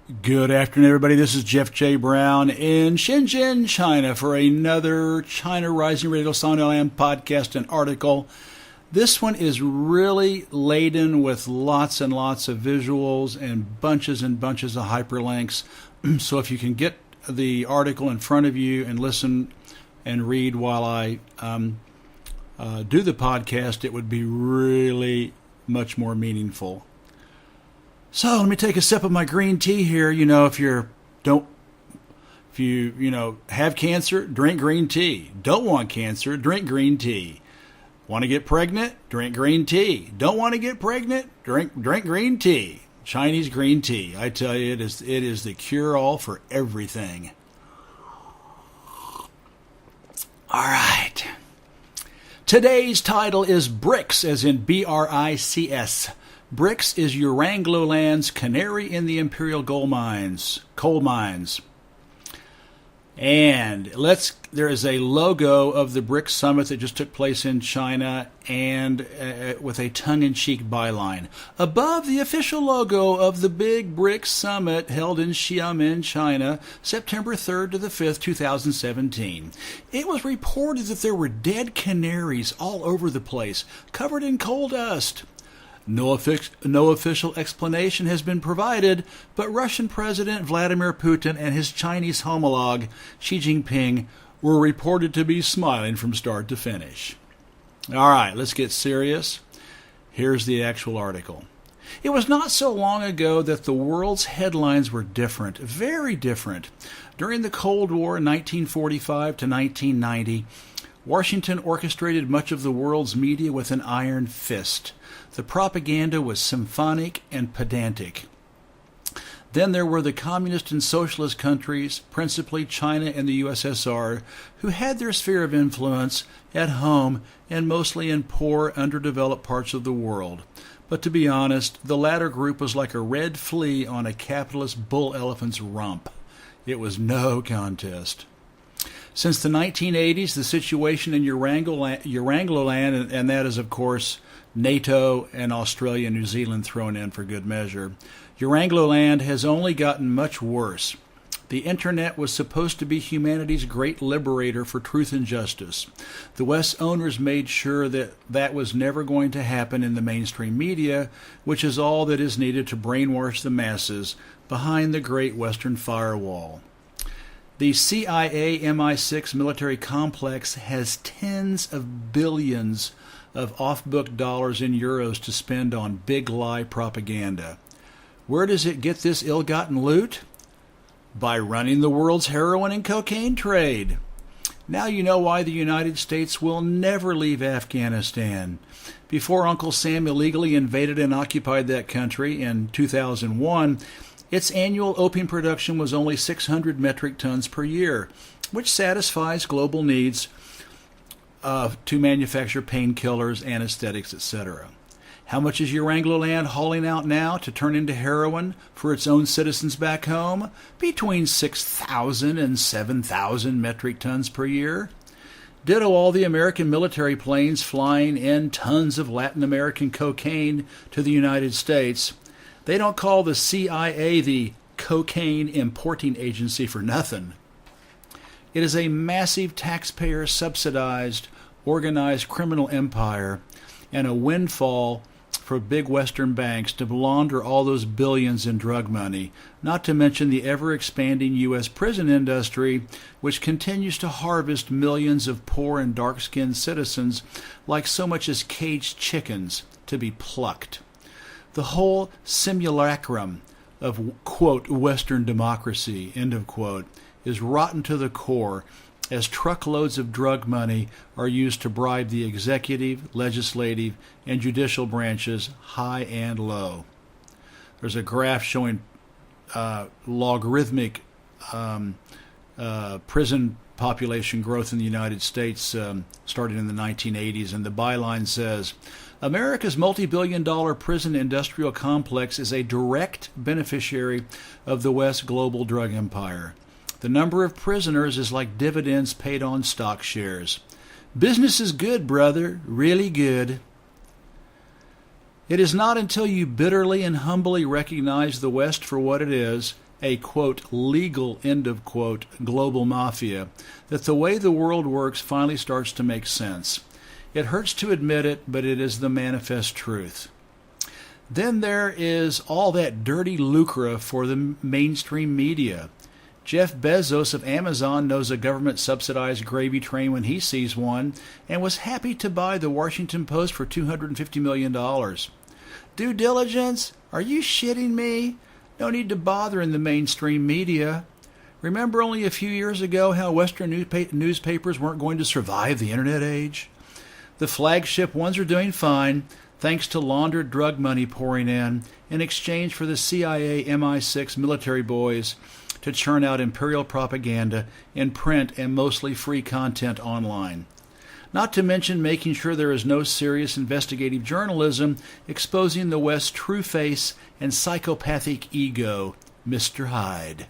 Good afternoon, everybody. This is Jeff J. Brown in Shenzhen, China, for another China Rising Radio Sinoland podcast and article. This one is really laden with lots and lots of visuals and bunches of hyperlinks. So if you can get the article in front of you and listen and read while I do the podcast, it would be really much more meaningful. So let me take a sip of my green tea here. You know, if you have cancer, drink green tea. Don't want cancer, drink green tea. Want to get pregnant? Drink green tea. Don't want to get pregnant? Drink green tea. Chinese green tea. I tell you, it is the cure-all for everything. All right. Today's title is BRICS, as in B-R-I-C-S. BRICS is Eurangloland's canary in the imperial coal mines. And there is a logo of the BRICS Summit that just took place in China, and with a tongue-in-cheek byline. Above the official logo of the big BRICS Summit held in Xiamen, China, September 3rd to the 5th, 2017. It was reported that there were dead canaries all over the place, covered in coal dust. No official explanation has been provided, but Russian President Vladimir Putin and his Chinese homologue, Xi Jinping, were reported to be smiling from start to finish. All right, let's get serious. Here's the actual article. It was not so long ago that the world's headlines were different, very different. During the Cold War, 1945 to 1990, Washington orchestrated much of the world's media with an iron fist. The propaganda was symphonic and pedantic. Then there were the communist and socialist countries, principally China and the USSR, who had their sphere of influence at home and mostly in poor, underdeveloped parts of the world. But to be honest, the latter group was like a red flea on a capitalist bull elephant's rump. It was no contest. Since the 1980s, the situation in Eurangloland, and that is, of course, NATO and Australia and New Zealand thrown in for good measure, Eurangloland has only gotten much worse. The Internet was supposed to be humanity's great liberator for truth and justice. The West's owners made sure that that was never going to happen in the mainstream media, which is all that is needed to brainwash the masses behind the Great Western Firewall. The CIA MI6 military complex has tens of billions of off-book dollars and euros to spend on big lie propaganda. Where does it get this ill-gotten loot? By running the world's heroin and cocaine trade. Now you know why the United States will never leave Afghanistan. Before Uncle Sam illegally invaded and occupied that country in 2001, its annual opium production was only 600 metric tons per year, which satisfies global needs to manufacture painkillers, anesthetics, etc. How much is Eurangloland hauling out now to turn into heroin for its own citizens back home? Between 6,000 and 7,000 metric tons per year. Ditto all the American military planes flying in tons of Latin American cocaine to the United States. They don't call the CIA the Cocaine Importing Agency for nothing. It is a massive taxpayer-subsidized, organized criminal empire and a windfall for big Western banks to launder all those billions in drug money, not to mention the ever-expanding U.S. prison industry, which continues to harvest millions of poor and dark-skinned citizens like so much as caged chickens to be plucked. The whole simulacrum of, quote, Western democracy, end of quote, is rotten to the core as truckloads of drug money are used to bribe the executive, legislative, and judicial branches, high and low. There's a graph showing logarithmic prison population growth in the United States starting in the 1980s, and the byline says, America's multi-billion-dollar prison industrial complex is a direct beneficiary of the West's global drug empire. The number of prisoners is like dividends paid on stock shares. Business is good, brother, really good. It is not until you bitterly and humbly recognize the West for what it is a, quote, legal, end of quote, global mafia, that the way the world works finally starts to make sense. It hurts to admit it, but it is the manifest truth. Then there is all that dirty lucre for the mainstream media. Jeff Bezos of Amazon knows a government-subsidized gravy train when he sees one, and was happy to buy the Washington Post for $250 million. Due diligence? Are you shitting me? No need to bother in the mainstream media. Remember only a few years ago how Western newspapers weren't going to survive the internet age? The flagship ones are doing fine, thanks to laundered drug money pouring in exchange for the CIA MI6 military boys to churn out imperial propaganda in print and mostly free content online. Not to mention making sure there is no serious investigative journalism exposing the West's true face and psychopathic ego, Mr. Hyde.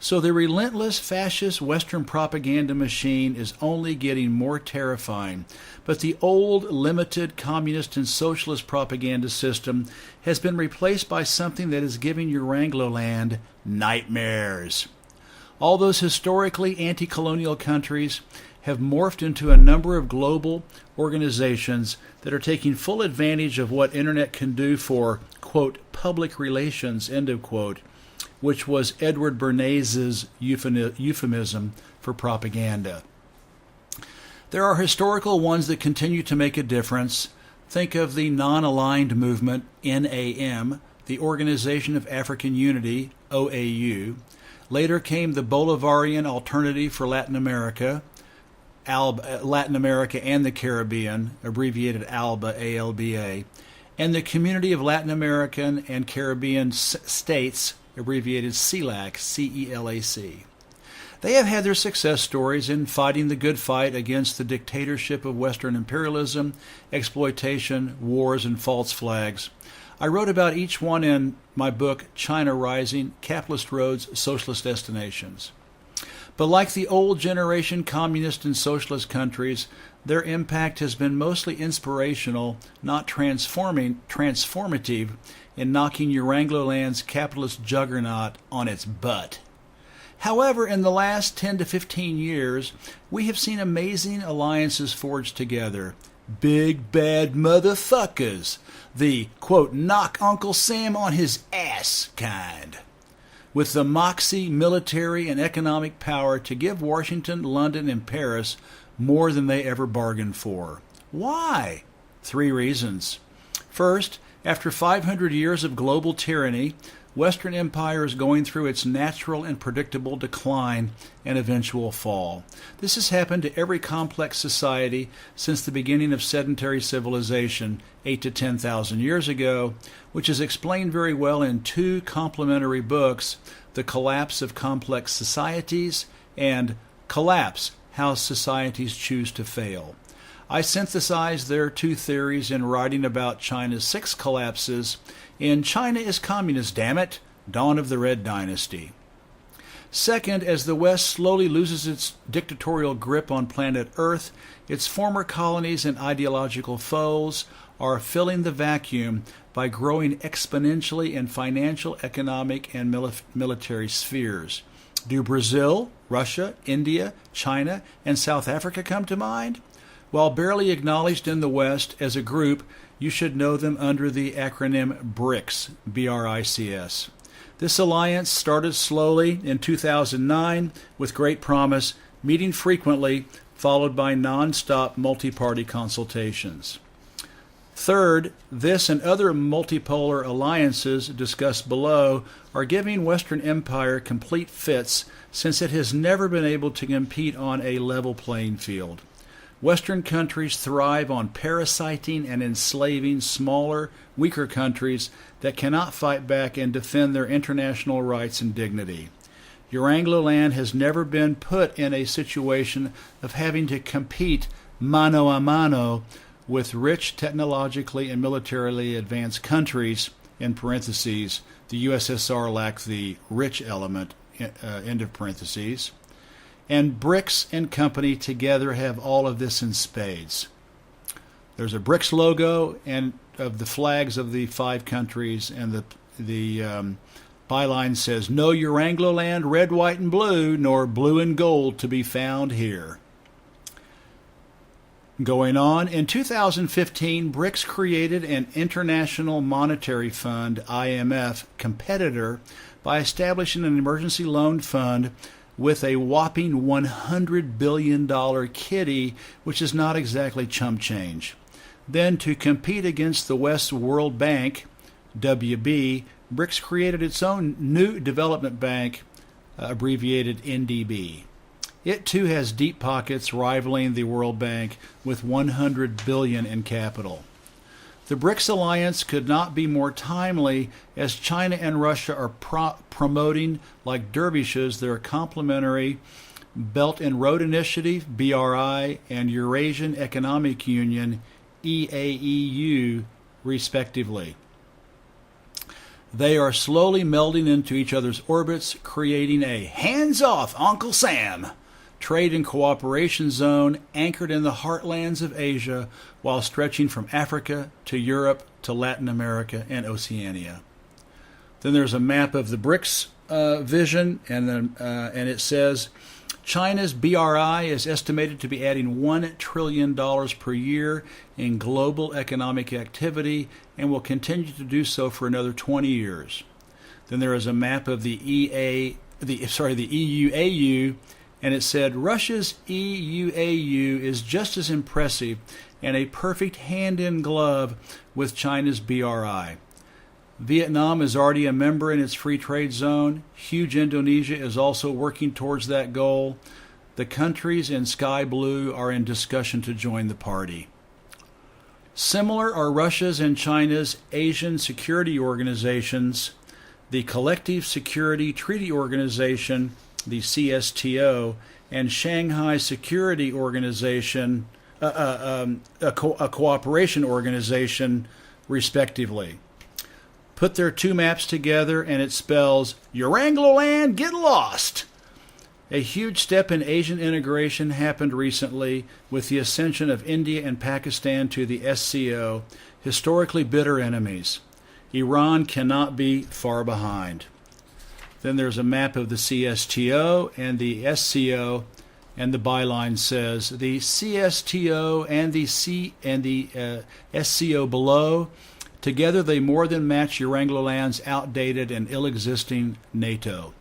So the relentless fascist Western propaganda machine is only getting more terrifying, but the old, limited communist and socialist propaganda system has been replaced by something that is giving Eurangloland nightmares. All those historically anti-colonial countries have morphed into a number of global organizations that are taking full advantage of what Internet can do for, quote, public relations, end of quote, which was Edward Bernays' euphemism for propaganda. There are historical ones that continue to make a difference. Think of the non-aligned movement, NAM, the Organization of African Unity, OAU. Later came the Bolivarian Alternative for Latin America, and the Caribbean, abbreviated ALBA, ALBA, and the Community of Latin American and Caribbean States, abbreviated CELAC, CELAC. They have had their success stories in fighting the good fight against the dictatorship of Western imperialism, exploitation, wars, and false flags. I wrote about each one in my book, China Rising, Capitalist Roads, Socialist Destinations. But like the old generation communist and socialist countries, their impact has been mostly inspirational, not transformative, in knocking Eurangloland's capitalist juggernaut on its butt. However, in the last 10 to 15 years, we have seen amazing alliances forged together. Big bad motherfuckers. The, quote, knock Uncle Sam on his ass kind. With the moxie, military, and economic power to give Washington, London, and Paris more than they ever bargained for. Why? 3 reasons. First, after 500 years of global tyranny, Western empire is going through its natural and predictable decline and eventual fall. This has happened to every complex society since the beginning of sedentary civilization 8 to 10,000 years ago, which is explained very well in 2 complementary books, The Collapse of Complex Societies and Collapse, How Societies Choose to Fail. I synthesized their 2 theories in writing about China's 6 collapses in China is Communist, Damn It, Dawn of the Red Dynasty. Second, as the West slowly loses its dictatorial grip on planet Earth, its former colonies and ideological foes are filling the vacuum by growing exponentially in financial, economic, and military spheres. Do Brazil, Russia, India, China, and South Africa come to mind? While barely acknowledged in the West as a group, you should know them under the acronym BRICS, B-R-I-C-S. This alliance started slowly in 2009 with great promise, meeting frequently, followed by non-stop multi-party consultations. Third, this and other multipolar alliances discussed below are giving Western empire complete fits since it has never been able to compete on a level playing field. Western countries thrive on parasiting and enslaving smaller, weaker countries that cannot fight back and defend their international rights and dignity. Eurangloland has never been put in a situation of having to compete mano a mano with rich, technologically and militarily advanced countries, in parentheses, the USSR lacked the rich element, end of parentheses. And BRICS and company together have all of this in spades. There's a BRICS logo and of the flags of the 5 countries and the byline says, "No Eurangloland, red, white, and blue, nor blue and gold to be found here." Going on, in 2015, BRICS created an International Monetary Fund, IMF, competitor by establishing an emergency loan fund with a whopping $100 billion kitty, which is not exactly chump change. Then, to compete against the West's World Bank, WB, BRICS created its own new development bank, abbreviated NDB. It too has deep pockets rivaling the World Bank with $100 billion in capital. The BRICS alliance could not be more timely, as China and Russia are promoting like dervishes their complementary Belt and Road Initiative, BRI, and Eurasian Economic Union, EAEU, respectively. They are slowly melding into each other's orbits, creating a hands-off Uncle Sam trade and cooperation zone anchored in the heartlands of Asia, while stretching from Africa to Europe to Latin America and Oceania. Then there's a map of the BRICS vision, and it says China's BRI is estimated to be adding $1 trillion per year in global economic activity and will continue to do so for another 20 years. Then there is a map of the EUAU, and it said Russia's EUAU is just as impressive and a perfect hand-in-glove with China's BRI. Vietnam is already a member in its free trade zone. Huge Indonesia is also working towards that goal. The countries in sky blue are in discussion to join the party. Similar are Russia's and China's Asian security organizations, the Collective Security Treaty Organization, the CSTO, and Shanghai Security Organization, a cooperation organization, respectively. Put their two maps together and it spells Eurangloland, get lost! A huge step in Asian integration happened recently with the ascension of India and Pakistan to the SCO, historically bitter enemies. Iran cannot be far behind. Then there's a map of the CSTO and the SCO, and the byline says the CSTO and the SCO below, together they more than match Eurangloland's outdated and ill-existing NATO.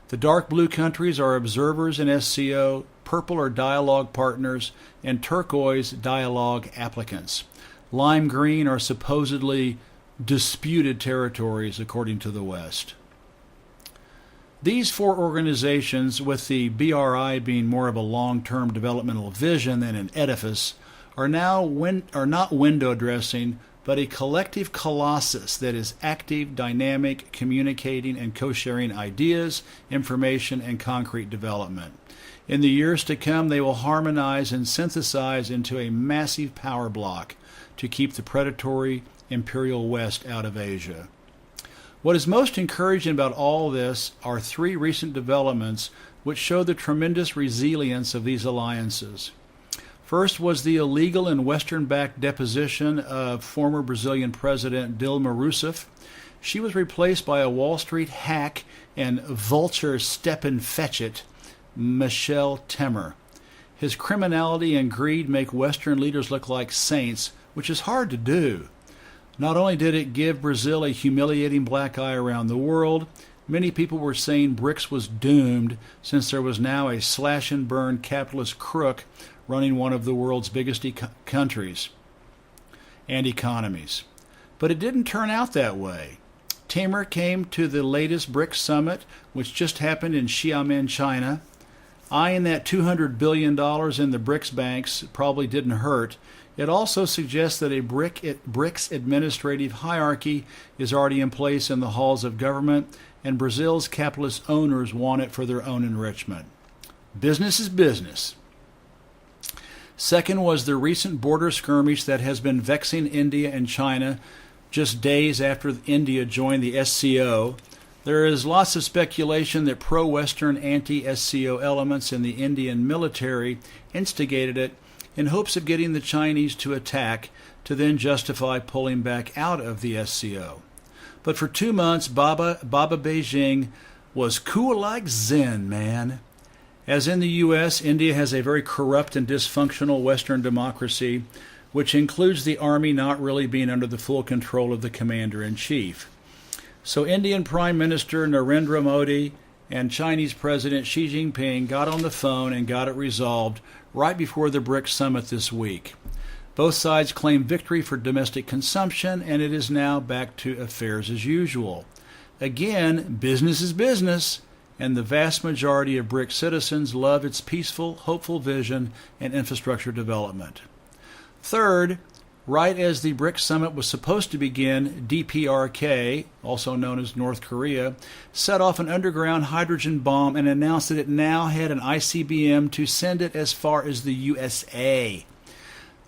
The dark blue countries are observers in SCO, purple are dialogue partners, and turquoise dialogue applicants. Lime green are supposedly disputed territories, according to the West. These four organizations, with the BRI being more of a long-term developmental vision than an edifice, are not window dressing, but a collective colossus that is active, dynamic, communicating, and co-sharing ideas, information, and concrete development. In the years to come, they will harmonize and synthesize into a massive power block to keep the predatory imperial West out of Asia. What is most encouraging about all this are three recent developments which show the tremendous resilience of these alliances. First was the illegal and Western-backed deposition of former Brazilian President Dilma Rousseff. She was replaced by a Wall Street hack and vulture step-and-fetch-it, Michel Temer. His criminality and greed make Western leaders look like saints, which is hard to do. Not only did it give Brazil a humiliating black eye around the world, many people were saying BRICS was doomed since there was now a slash-and-burn capitalist crook running one of the world's biggest countries and economies. But it didn't turn out that way. Temer came to the latest BRICS Summit, which just happened in Xiamen, China. Eyeing that $200 billion in the BRICS banks probably didn't hurt. It also suggests that a BRICS administrative hierarchy is already in place in the halls of government, and Brazil's capitalist owners want it for their own enrichment. Business is business. Second was the recent border skirmish that has been vexing India and China just days after India joined the SCO. There is lots of speculation that pro-Western anti-SCO elements in the Indian military instigated it in hopes of getting the Chinese to attack, to then justify pulling back out of the SCO. But for 2 months, Baba Beijing was cool like Zen, man. As in the U.S., India has a very corrupt and dysfunctional Western democracy, which includes the army not really being under the full control of the commander-in-chief. So Indian Prime Minister Narendra Modi and Chinese President Xi Jinping got on the phone and got it resolved right before the BRICS Summit this week. Both sides claim victory for domestic consumption, and it is now back to affairs as usual. Again, business is business, and the vast majority of BRICS citizens love its peaceful, hopeful vision and infrastructure development. Third, right as the BRICS Summit was supposed to begin, DPRK, also known as North Korea, set off an underground hydrogen bomb and announced that it now had an ICBM to send it as far as the USA.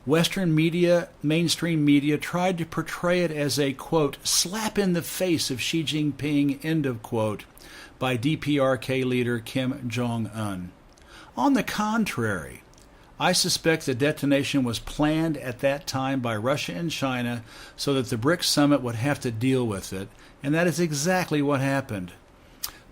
Western media, mainstream media, tried to portray it as a, quote, slap in the face of Xi Jinping, end of quote, by DPRK leader Kim Jong-un. On the contrary, I suspect the detonation was planned at that time by Russia and China so that the BRICS Summit would have to deal with it, and that is exactly what happened.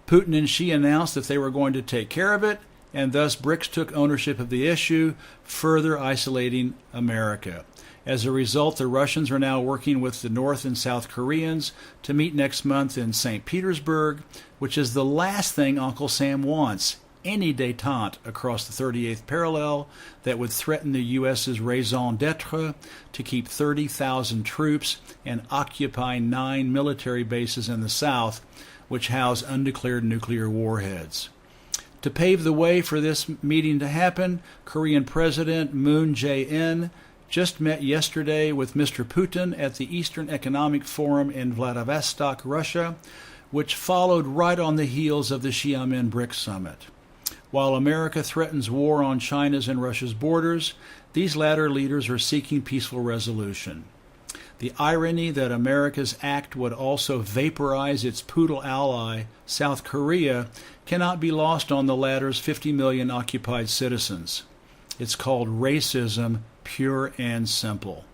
Putin and Xi announced that they were going to take care of it, and thus BRICS took ownership of the issue, further isolating America. As a result, the Russians are now working with the North and South Koreans to meet next month in St. Petersburg, which is the last thing Uncle Sam wants, any détente across the 38th parallel that would threaten the U.S.'s raison d'etre to keep 30,000 troops and occupy 9 military bases in the South, which house undeclared nuclear warheads. To pave the way for this meeting to happen, Korean President Moon Jae-in just met yesterday with Mr. Putin at the Eastern Economic Forum in Vladivostok, Russia, which followed right on the heels of the Xiamen BRICS Summit. While America threatens war on China's and Russia's borders, these latter leaders are seeking peaceful resolution. The irony that America's act would also vaporize its poodle ally, South Korea, cannot be lost on the latter's 50 million occupied citizens. It's called racism, pure and simple.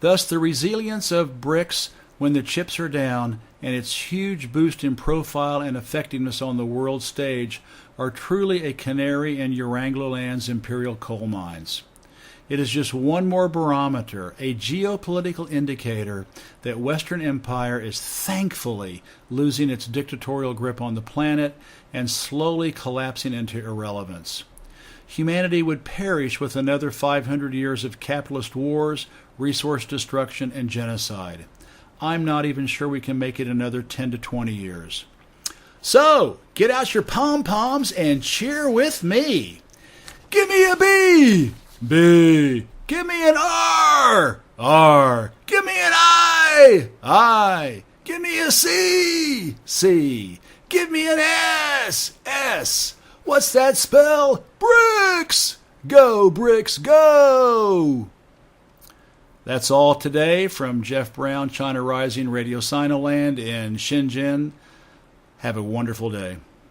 Thus, the resilience of BRICS when the chips are down and its huge boost in profile and effectiveness on the world stage are truly a canary in Eurangloland's imperial coal mines. It is just one more barometer, a geopolitical indicator that Western empire is thankfully losing its dictatorial grip on the planet and slowly collapsing into irrelevance. Humanity would perish with another 500 years of capitalist wars, resource destruction, and genocide. I'm not even sure we can make it another 10 to 20 years. So, get out your pom-poms and cheer with me. Give me a B! B. Give me an R! R. Give me an I! I. Give me a C! C. Give me an S! S. What's that spell? BRICS! Go, BRICS, go! That's all today from Jeff Brown, China Rising Radio Sinoland in Shenzhen. Have a wonderful day.